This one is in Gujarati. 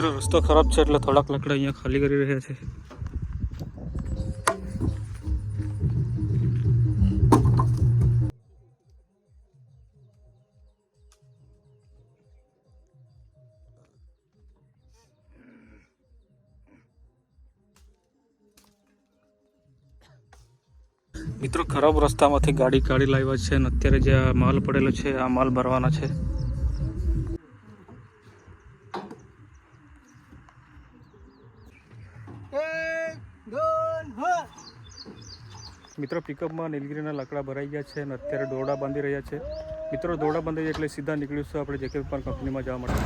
રસ્તો ખરાબ છે એટલે થોડાક લાકડા અહીંયા ખાલી કરી રહ્યા છે. મિત્રો ખરાબ રસ્તામાંથી ગાડી કાઢી લાવ્યા છે અને અત્યારે જે આ માલ પડેલો છે આ માલ ભરવાના છે. મિત્રો પિકઅપમાં નીલગીરીના લાકડા ભરાઈ ગયા છે અને અત્યારે દોરડા બાંધી રહ્યા છે. મિત્રો દોરડા બાંધી એટલે સીધા નીકળીશું આપણે જેકે પણ કંપનીમાં જવા માટે.